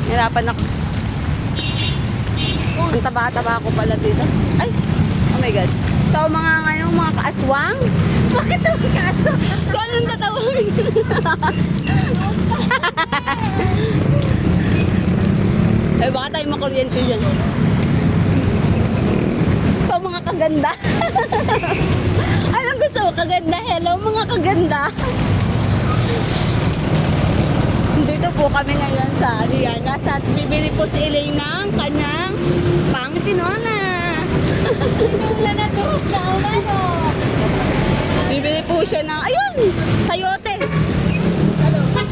Nahirapan ako. Ang taba-taba ko pala dito. Ay! Oh my God. So, mga kaaswang? Bakit ito kaso? So, anong tatawagin? Eh, baka tayo makuryente dyan. So, mga kaganda. Anong gusto mo? Kaganda? Hello, mga kaganda. Dito po kami ngayon sa Ariana at bibili po si Elaine ng kanyang pang-tinola. Wala na turok na ano. Bibili po siya ng, ayun, sayote.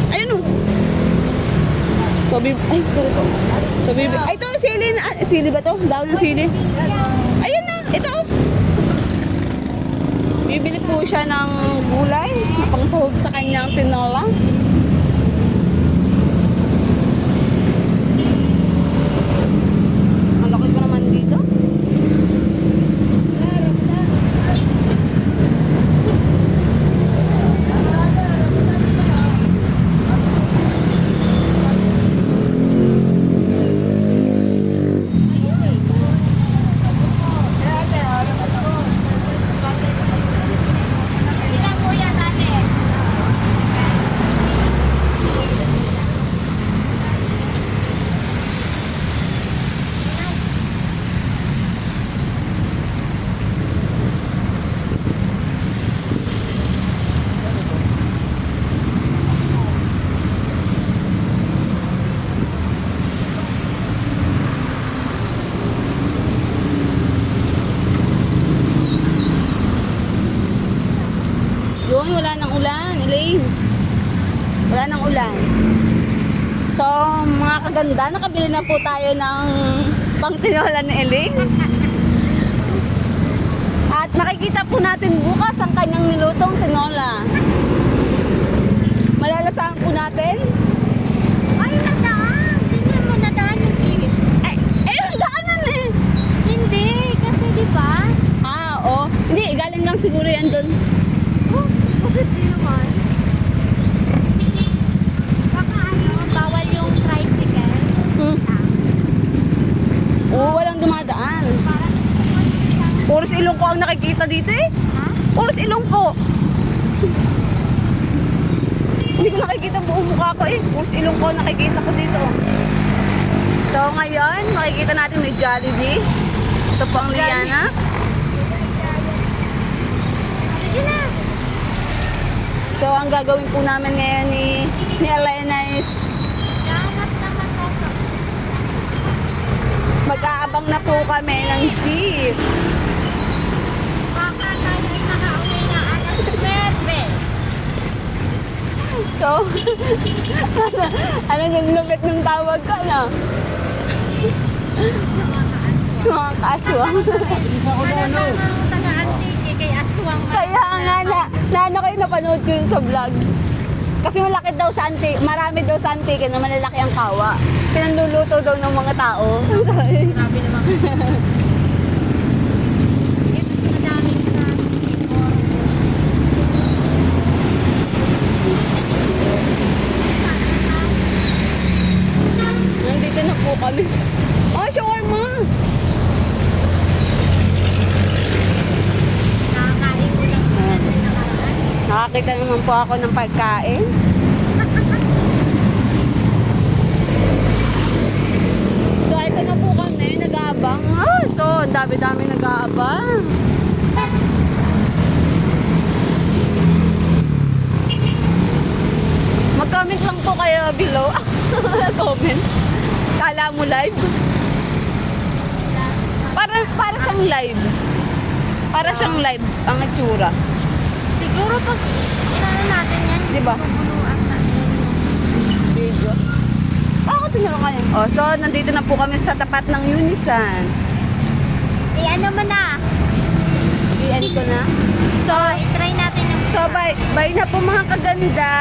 Ayun o. So, ay, sorry po. So, ay, ito, sili na, sili ba to? Daw ng sili. Ayun na, ito o. Bibili po siya ng gulay, pang sahog sa kanyang tinola. Malaki pa naman dito. Ilan po yan, ate? Yun, wala nang ulan, Elaine. Wala nang ulan. So, mga kaganda, nakabili na po tayo ng pang-tinola ni Elaine. At makikita po natin bukas ang kanyang nilutong tinola. Malalasahan po natin. Ay, nadaan. Tingnan mo, nadaan yung jeep. Ay, ayun, daanan eh. Hindi, kasi di ba? Ah, oo. Hindi, galing lang siguro yan doon. Oh, bakit di naman? Baka ano, bawal yung tricycle. Hmm. Oo, walang dumadaan. Para Puros ilong ko ang nakikita dito eh. ha? Puros ilong ko. Hindi ko nakikita buong mukha ko eh. Puros ilong ko nakikita ko dito. So ngayon, makikita natin may Jollibee. Ito po ang Lianas. Sige na. So ang gagawin po namin ngayon ni Elena is Hanap naman ako. mag-aabang na po kami ng jeep. Baka tayo ay nakauwi na alas 9. So, ano yung lupit ng tawag ko, no? Mga kaaswang. Ano ang taga-antiki kay Aswang? Kaya nga, na kayo napanood ko yun sa vlog. Kasi malaki daw sa antique, marami daw sa antique na malalaki ang kawa. Pinanluluto daw ng mga tao. Sorry. Grabe naman. Madaming Nandito na po kami. Oh, shawarma! nakakain ko lang sa nakaraan. Nakakita naman po ako ng pagkain. So, ito na po kami, nag-aabang. Ah, so, ang dami-dami nag-aabang. Mag-comment lang po kayo below. Comment. Kala mo live? Para siyang live. Para siyang live ang itsura. Siguro pag inano natin yan, Di ba? bubuluan natin. Video. Ako tinuro kayo. Oh, so nandito na po kami sa tapat ng Unisan. Eh, ano mo na? I-end ko na. So, I-try natin yung so bye na po mga kaganda.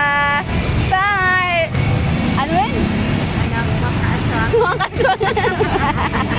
Bye! Ano yun? anak, mga aswang. Mga kaswang.